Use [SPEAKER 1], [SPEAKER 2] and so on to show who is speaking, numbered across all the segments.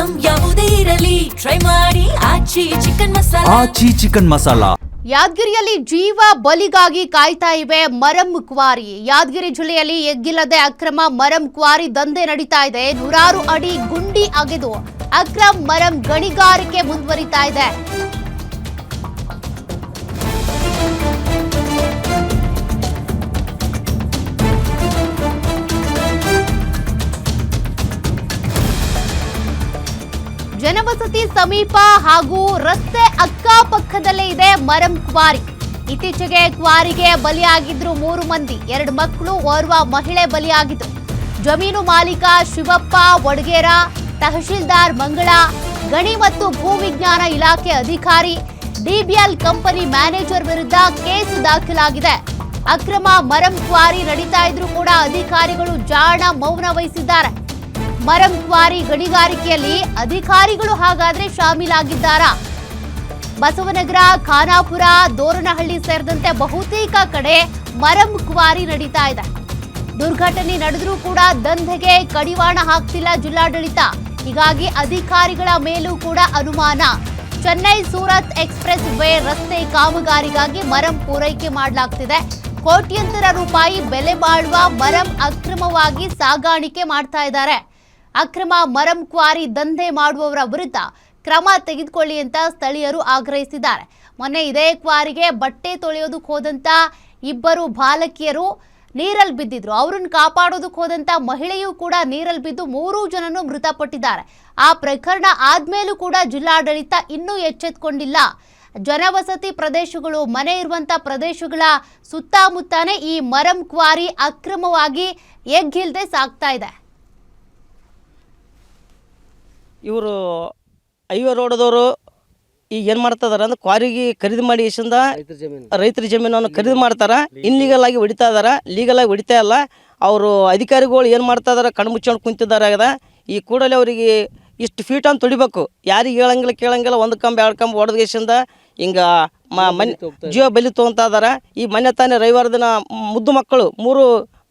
[SPEAKER 1] Item ಯಾವುದೇ ಇರಲಿ try ಮಾಡಿ ಆಚಿ ಚಿಕನ್ ಮಸಾಲಾ.
[SPEAKER 2] ಯಾದಗಿರಿಯಲ್ಲಿ ಜೀವ ಬಲಿಗಾಗಿ ಕಾಯ್ತಾ ಇವೆ ಮರಂ ಕ್ವಾರಿ. ಯಾದಗಿರಿ ಜಿಲ್ಲೆಯಲ್ಲಿ ಎಗ್ಗಿಲ್ಲದೆ ಅಕ್ರಮ ಮರಂ ಕ್ವಾರಿ ದಂಧೆ ನಡೀತಾ ಇದೆ. ನೂರಾರು ಅಡಿ ಗುಂಡಿ ಅಗೆದು ಅಕ್ರಮ ಮರಂ ಗಣಿಗಾರಿಕೆ ಮುಂದುವರಿತಾ ಇದೆ. ಜನವಸತಿ ಸಮೀಪ ಹಾಗೂ ರಸ್ತೆ ಅಕ್ಕಪಕ್ಕದಲ್ಲೇ ಇದೆ ಮರಂ ಕ್ವಾರಿ. ಇತ್ತೀಚೆಗೆ ಕ್ವಾರಿಗೆ ಬಲಿಯಾಗಿದ್ರು 3 ಮಂದಿ, 2 ಮಕ್ಕಳು, ಓರ್ವ ಮಹಿಳೆ ಬಲಿಯಾಗಿದ್ರು. ಜಮೀನು ಮಾಲೀಕ ಶಿವಪ್ಪ ವಡಗೇರ, ತಹಶೀಲ್ದಾರ್ ಮಂಗಳ, ಗಣಿ ಮತ್ತು ಭೂವಿಜ್ಞಾನ ಇಲಾಖೆ ಅಧಿಕಾರಿ, ಡಿಬಿಎಲ್ ಕಂಪನಿ ಮ್ಯಾನೇಜರ್ ವಿರುದ್ಧ ಕೇಸ್ ದಾಖಲಾಗಿದೆ. ಅಕ್ರಮ ಮರಂ ಕ್ವಾರಿ ನಡೀತಾ ಇದ್ರೂ ಕೂಡ ಅಧಿಕಾರಿಗಳು ಜಾಣ ಮೌನ ವಹಿಸಿದ್ದಾರೆ. ಮರಂ ಕ್ವಾರಿ ಗಣಿಗಾರಿಕೆಯಲ್ಲಿ ಅಧಿಕಾರಿಗಳು ಹಾಗಾದ್ರೆ ಶಾಮೀಲಾಗಿದ್ದಾರಾ? ಬಸವನಗರ, ಖಾನಾಪುರ, ದೋರನಹಳ್ಳಿ ಸೇರಿದಂತೆ ಬಹುತೇಕ ಕಡೆ ಮರಂ ಕ್ವಾರಿ ನಡೀತಾ ಇದೆ. ದುರ್ಘಟನೆ ನಡೆದರೂ ಕೂಡ ದಂಧೆಗೆ ಕಡಿವಾಣ ಹಾಕ್ತಿಲ್ಲ ಜಿಲ್ಲಾಡಳಿತ. ಹೀಗಾಗಿ ಅಧಿಕಾರಿಗಳ ಮೇಲೂ ಕೂಡ ಅನುಮಾನ. ಚೆನ್ನೈ ಸೂರತ್ ಎಕ್ಸ್‌ಪ್ರೆಸ್ ವೇ ರಸ್ತೆ ಕಾಮಗಾರಿಗಾಗಿ ಮರಂ ಪೂರೈಕೆ ಮಾಡಲಾಗ್ತಿದೆ. ಕೋಟ್ಯಂತರ ರೂಪಾಯಿ ಬೆಲೆ ಬಾಳುವ ಮರಂ ಅಕ್ರಮವಾಗಿ ಸಾಗಾಣಿಕೆ ಮಾಡ್ತಾ ಇದ್ದಾರೆ. ಅಕ್ರಮ ಮರಂ ಕ್ವಾರಿ ದಂಧೆ ಮಾಡುವವರ ವಿರುದ್ಧ ಕ್ರಮ ತೆಗೆದುಕೊಳ್ಳಿ ಅಂತ ಸ್ಥಳೀಯರು ಆಗ್ರಹಿಸಿದ್ದಾರೆ. ಮೊನ್ನೆ ಇದೇ ಕ್ವಾರಿಗೆ ಬಟ್ಟೆ ತೊಳೆಯೋದಕ್ಕೆ ಹೋದಂತ 2 ಬಾಲಕಿಯರು ನೀರಲ್ಲಿ ಬಿದ್ದಿದ್ರು. ಅವರನ್ನು ಕಾಪಾಡೋದಕ್ಕೆ ಹೋದಂತ ಮಹಿಳೆಯೂ ಕೂಡ ನೀರಲ್ಲಿ ಬಿದ್ದು 3 ಜನನು ಮೃತಪಟ್ಟಿದ್ದಾರೆ. ಆ ಪ್ರಕರಣ ಆದ್ಮೇಲೂ ಕೂಡ ಜಿಲ್ಲಾಡಳಿತ ಇನ್ನೂ ಎಚ್ಚೆತ್ತುಕೊಂಡಿಲ್ಲ. ಜನವಸತಿ ಪ್ರದೇಶಗಳು, ಮನೆ ಇರುವಂತ ಪ್ರದೇಶಗಳ ಸುತ್ತಮುತ್ತಾನೆ ಈ ಮರಂ ಕ್ವಾರಿ ಅಕ್ರಮವಾಗಿ ಎಗ್ಗಿಲ್ದೆ ಸಾಗ್ತಾ ಇದೆ.
[SPEAKER 3] ಇವರು ಹೈವೇ ರೋಡದವರು ಈಗ ಏನು ಮಾಡ್ತಿದಾರೆ ಅಂದ್ರೆ ಕ್ವಾರಿಗೆ ಖರೀದಿ ಮಾಡಿ ಎಷ್ಟಿಂದ ರೈತರ ಜಮೀನನ್ನು ಖರೀದಿ ಮಾಡ್ತಾರೆ. ಇನ್ಲೀಗಲ್ ಆಗಿ ಹೊಡಿತಾ ಇದಾರೆ, ಲೀಗಲ್ ಆಗಿ ಹೊಡಿತಾ ಇಲ್ಲ. ಅವರು ಅಧಿಕಾರಿಗಳು ಏನು ಮಾಡ್ತಾ ಇದಾರೆ, ಕಣ್ಣು ಮುಚ್ಕೊಂಡು ಕುಂತಿದ್ದಾರೆ ಆಗದ. ಈ ಕೂಡಲೇ ಅವರಿಗೆ ಇಷ್ಟು ಫೀಟ್ ಅಂತ ತೊಡಿಬೇಕು. ಯಾರಿಗೆ ಹೇಳಂಗಿಲ್ಲ ಕೇಳಂಗಿಲ್ಲ, 1 ಕಂಬ 2 ಕಂಬ ಹೊಡೆದ್ಗೆಸಿಂದ ಹಿಂಗೆ ಜೀವ ಬಲಿ ತೊಗೊತಾ ಇದಾರೆ. ಈ ಮೊನ್ನೆ ತಾನೇ ರವಿವಾರ ದಿನ ಮುದ್ದು ಮಕ್ಕಳು 3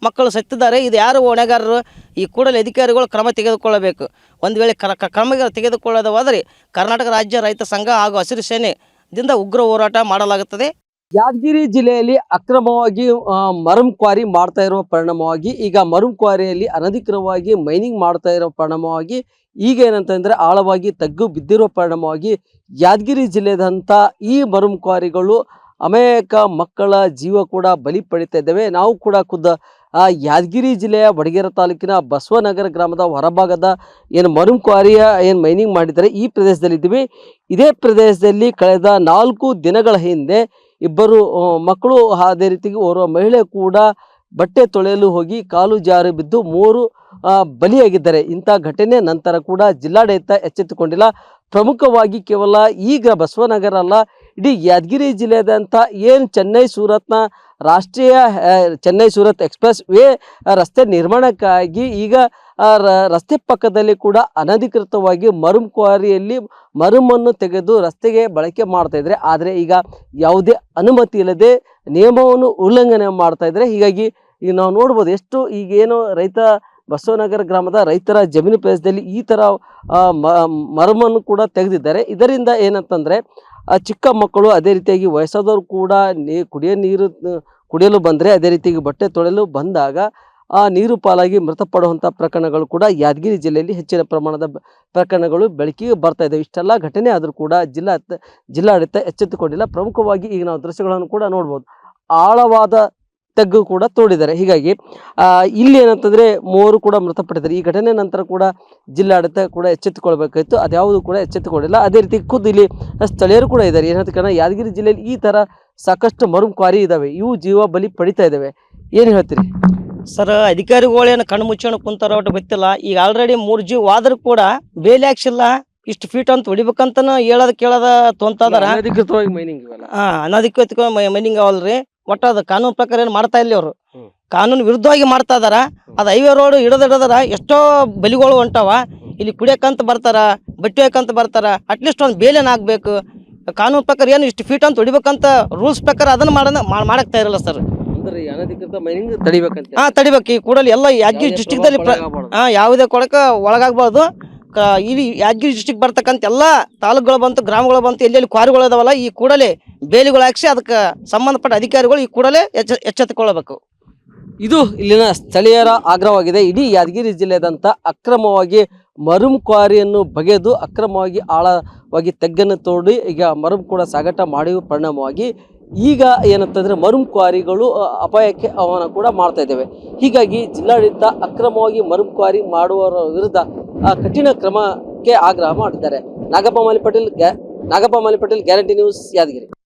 [SPEAKER 3] ಮಕ್ಕಳು ಸತ್ತಿದ್ದಾರೆ. ಇದು ಯಾರು ಹೊಣೆಗಾರರು? ಈ ಕೂಡಲೇ ಅಧಿಕಾರಿಗಳು ಕ್ರಮ ತೆಗೆದುಕೊಳ್ಳಬೇಕು. ಒಂದು ವೇಳೆ ಕ್ರಮ ತೆಗೆದುಕೊಳ್ಳೋದು ಹೋದರೆ ಕರ್ನಾಟಕ ರಾಜ್ಯ ರೈತ ಸಂಘ ಹಾಗೂ ಹಸಿರು ಸೇನೆದಿಂದ ಉಗ್ರ ಹೋರಾಟ ಮಾಡಲಾಗುತ್ತದೆ.
[SPEAKER 4] ಯಾದಗಿರಿ ಜಿಲ್ಲೆಯಲ್ಲಿ ಅಕ್ರಮವಾಗಿ ಮರಂ ಕ್ವಾರಿ ಮಾಡ್ತಾ ಇರುವ ಪರಿಣಾಮವಾಗಿ ಈಗ ಮರಂ ಕ್ವಾರಿಯಲ್ಲಿ ಅನಧಿಕೃತವಾಗಿ ಮೈನಿಂಗ್ ಮಾಡ್ತಾ ಇರೋ ಪರಿಣಾಮವಾಗಿ ಈಗ ಏನಂತಂದ್ರೆ ಆಳವಾಗಿ ತಗ್ಗು ಬಿದ್ದಿರುವ ಪರಿಣಾಮವಾಗಿ ಯಾದಗಿರಿ ಜಿಲ್ಲೆದಂಥ ಈ ಮರಂ ಕ್ವಾರಿಗಳು ಅನೇಕ ಮಕ್ಕಳ ಜೀವ ಕೂಡ ಬಲಿ ಪಡಿತಾ ಇದ್ದೇವೆ. ನಾವು ಕೂಡ ಖುದ್ದು ಯಾದಗಿರಿ ಜಿಲ್ಲೆಯ ವಡಗೇರ ತಾಲೂಕಿನ ಬಸವನಗರ ಗ್ರಾಮದ ಹೊರಭಾಗದ ಏನು ಮರಂ ಕ್ವಾರಿಯ ಏನು ಮೈನಿಂಗ್ ಮಾಡಿದ್ದಾರೆ ಈ ಪ್ರದೇಶದಲ್ಲಿ ಇದ್ದೀವಿ. ಇದೇ ಪ್ರದೇಶದಲ್ಲಿ ಕಳೆದ 4 ದಿನಗಳ ಹಿಂದೆ 2 ಮಕ್ಕಳು, ಅದೇ ರೀತಿಗೆ ಓರ್ವ ಮಹಿಳೆ ಕೂಡ ಬಟ್ಟೆ ತೊಳೆಯಲು ಹೋಗಿ ಕಾಲು ಜಾರಿ ಬಿದ್ದು 3 ಬಲಿಯಾಗಿದ್ದಾರೆ. ಇಂಥ ಘಟನೆ ನಂತರ ಕೂಡ ಜಿಲ್ಲಾಡಳಿತ ಎಚ್ಚೆತ್ತುಕೊಂಡಿಲ್ಲ. ಪ್ರಮುಖವಾಗಿ ಕೇವಲ ಈಗ ಬಸವನಗರ ಅಲ್ಲ, ಇಡೀ ಯಾದಗಿರಿ ಜಿಲ್ಲೆಯಾದಂಥ ಏನು ಚೆನ್ನೈ ಸೂರತ್ನ ರಾಷ್ಟ್ರೀಯ ಚೆನ್ನೈ ಸೂರತ್ ಎಕ್ಸ್‌ಪ್ರೆಸ್ ವೇ ರಸ್ತೆ ನಿರ್ಮಾಣಕ್ಕಾಗಿ ಈಗ ರಸ್ತೆ ಪಕ್ಕದಲ್ಲಿ ಕೂಡ ಅನಧಿಕೃತವಾಗಿ ಮರಂ ಕ್ವಾರಿಯಲ್ಲಿ ಮರಮನ್ನು ತೆಗೆದು ರಸ್ತೆಗೆ ಬಳಕೆ ಮಾಡ್ತಾ ಇದ್ದಾರೆ. ಆದರೆ ಈಗ ಯಾವುದೇ ಅನುಮತಿ ಇಲ್ಲದೆ ನಿಯಮವನ್ನು ಉಲ್ಲಂಘನೆ ಮಾಡ್ತಾ ಇದ್ದಾರೆ. ಹೀಗಾಗಿ ಈಗ ನಾವು ನೋಡ್ಬೋದು ಎಷ್ಟು ಈಗೇನು ರೈತ ಬಸವನಗರ ಗ್ರಾಮದ ರೈತರ ಜಮೀನು ಪ್ರದೇಶದಲ್ಲಿ ಈ ಥರ ಮರಮನ್ನು ಕೂಡ ತೆಗೆದಿದ್ದಾರೆ. ಇದರಿಂದ ಏನಂತಂದರೆ ಚಿಕ್ಕ ಮಕ್ಕಳು, ಅದೇ ರೀತಿಯಾಗಿ ವಯಸ್ಸಾದವರು ಕೂಡ ಕುಡಿಯಲು ಬಂದರೆ, ಅದೇ ರೀತಿಯಾಗಿ ಬಟ್ಟೆ ತೊಳೆಯಲು ಬಂದಾಗ ಆ ನೀರು ಪಾಲಾಗಿ ಮೃತಪಡುವಂಥ ಪ್ರಕರಣಗಳು ಕೂಡ ಯಾದಗಿರಿ ಜಿಲ್ಲೆಯಲ್ಲಿ ಹೆಚ್ಚಿನ ಪ್ರಮಾಣದ ಪ್ರಕರಣಗಳು ಬೆಳಕಿಗೆ ಬರ್ತಾ ಇದ್ದಾವೆ. ಇಷ್ಟೆಲ್ಲ ಘಟನೆ ಆದರೂ ಕೂಡ ಜಿಲ್ಲಾಡಳಿತ ಎಚ್ಚೆತ್ತುಕೊಂಡಿಲ್ಲ. ಪ್ರಮುಖವಾಗಿ ಈಗ ನಾವು ದೃಶ್ಯಗಳನ್ನು ಕೂಡ ನೋಡ್ಬೋದು, ಆಳವಾದ ತಗ್ಗು ಕೂಡ ತೋಡಿದ್ದಾರೆ. ಹೀಗಾಗಿ ಇಲ್ಲಿ ಏನಂತಂದರೆ 3 ಕೂಡ ಮೃತಪಟ್ಟಿದ್ದಾರೆ. ಈ ಘಟನೆ ನಂತರ ಕೂಡ ಜಿಲ್ಲಾಡಳಿತ ಕೂಡ ಎಚ್ಚೆತ್ತುಕೊಳ್ಬೇಕಾಯಿತು, ಅದ್ಯಾವುದು ಕೂಡ ಎಚ್ಚೆತ್ತುಕೊಂಡಿಲ್ಲ. ಅದೇ ರೀತಿ ಖುದ್ದು ಇಲ್ಲಿ ಸ್ಥಳೀಯರು ಕೂಡ ಇದ್ದಾರೆ. ಏನಂತ ಕಾರಣ ಯಾದಗಿರಿ ಜಿಲ್ಲೆಯಲ್ಲಿ ಈ ಥರ ಸಾಕಷ್ಟು ಮರಂ ಕ್ವಾರಿ ಇದ್ದಾವೆ, ಇವು ಜೀವ ಬಲಿ ಪಡಿತಾ ಇದ್ದಾವೆ. ಏನು ಹೇಳ್ತೀರಿ
[SPEAKER 3] ಸರ್? ಅಧಿಕಾರಿಗಳೇನು ಕಣ್ಣು ಮುಚ್ಕೊಂಡು ಕುಂತಾರ ಒಟ್ಟು ಗೊತ್ತಿಲ್ಲ. ಈಗ ಆಲ್ರೆಡಿ 3 ಜೀವ ಆದ್ರೂ ಕೂಡ ಬೇಲಿ ಹಾಕ್ಸಿಲ್ಲ. ಇಷ್ಟು ಫೀಟ್ ಅಂತ ಹೊಡಿಬೇಕಂತನ ಕೇಳದ ತೊಂತಾದಾರ.
[SPEAKER 4] ಅನಧಿಕೃತವಾಗಿ ಮೈನಿಂಗ್
[SPEAKER 3] ಅನಧಿಕೃತ ಮೈನಿಂಗ್ ಅವಲ್ರಿ. ಒಟ್ಟು ಅದು ಕಾನೂನು ಪ್ರಕಾರ ಏನು ಮಾಡ್ತಾ ಇಲ್ಲ ಅವರು, ಕಾನೂನು ವಿರುದ್ಧವಾಗಿ ಮಾಡ್ತಾ ಇದಾರ. ಅದು ಹೈವೇ ರೋಡ್ ಹಿಡದ್ರ ಎಷ್ಟೋ ಬಲಿಗಳು ಹೊಂಟಾವ. ಇಲ್ಲಿ ಕುಡಿಯಕ್ಕಂತ ಬರ್ತಾರ, ಬಟ್ಟೆ ಹಾಕಂತ ಬರ್ತಾರ. ಅಟ್ಲೀಸ್ಟ್ ಒಂದು ಬೇಲೆನ ಆಗ್ಬೇಕು. ಕಾನೂನು ಪ್ರಕಾರ ಏನು ಇಷ್ಟು ಫೀಟ್ ಅಂತ ಹೊಡಿಬೇಕಂತ ರೂಲ್ಸ್ ಪ್ರಕಾರ ಅದನ್ನ ಮಾಡಕ್ತಾ ಇರಲ್ಲ ಸರ್.
[SPEAKER 4] ಅನಧಿಕೃತ ಮೈನಿಂಗ್ ತಡಿಬೇಕಂತ
[SPEAKER 3] ತಡಿಬೇಕು. ಈ ಕೂಡಲೇ ಎಲ್ಲ ಯಾದಗಿರಿ ಡಿಸ್ಟಿಕ್ದಲ್ಲಿ ಯಾವುದೇ ಕೊಳಕ ಒಳಗಾಗಬಾರ್ದು. ಇಲ್ಲಿ ಯಾದಗಿರಿ ಡಿಸ್ಟಿಕ್ ಬರ್ತಕ್ಕಂಥ ಎಲ್ಲ ತಾಲೂಕುಗಳು ಬಂತು, ಗ್ರಾಮಗಳು ಬಂತು, ಎಲ್ಲೆಲ್ಲಿ ಕ್ವಾರಿಗಳು ಅದಾವಲ್ಲ ಈ ಕೂಡಲೇ ಬೇಲಿಗಳು ಹಾಕ್ಸಿ ಅದಕ್ಕೆ ಸಂಬಂಧಪಟ್ಟ ಅಧಿಕಾರಿಗಳು ಈ ಕೂಡಲೇ ಎಚ್ಚೆತ್ತುಕೊಳ್ಳಬೇಕು.
[SPEAKER 4] ಇದು ಇಲ್ಲಿನ ಸ್ಥಳೀಯರ ಆಗ್ರಹವಾಗಿದೆ. ಇಡೀ ಯಾದಗಿರಿ ಜಿಲ್ಲೆಯಾದಂಥ ಅಕ್ರಮವಾಗಿ ಮರಂ ಕ್ವಾರಿಯನ್ನು ಬಗೆದು ಅಕ್ರಮವಾಗಿ ಆಳವಾಗಿ ತೆಗ್ಗನ್ನು ತೋಡಿ ಈಗ ಮರಂ ಕೂಡ ಸಾಗಾಟ ಮಾಡುವ ಪರಿಣಾಮವಾಗಿ ಈಗ ಏನಂತಂದ್ರೆ ಮರಂ ಕ್ವಾರಿಗಳು ಅಪಾಯಕ್ಕೆ ಆಹ್ವಾನ ಕೂಡ ಮಾಡ್ತಾ ಇದ್ದೇವೆ. ಹೀಗಾಗಿ ಜಿಲ್ಲಾಡಳಿತ ಅಕ್ರಮವಾಗಿ ಮರಂ ಕ್ವಾರಿ ಮಾಡುವವರ ವಿರುದ್ಧ ಕಠಿಣ ಕ್ರಮಕ್ಕೆ ಆಗ್ರಹ ಮಾಡಿದ್ದಾರೆ. ನಾಗಪ್ಪ ಮಾಲಿ ಪಟೇಲ್, ಗ್ಯಾರಂಟಿ ನ್ಯೂಸ್, ಯಾದಗಿರಿ.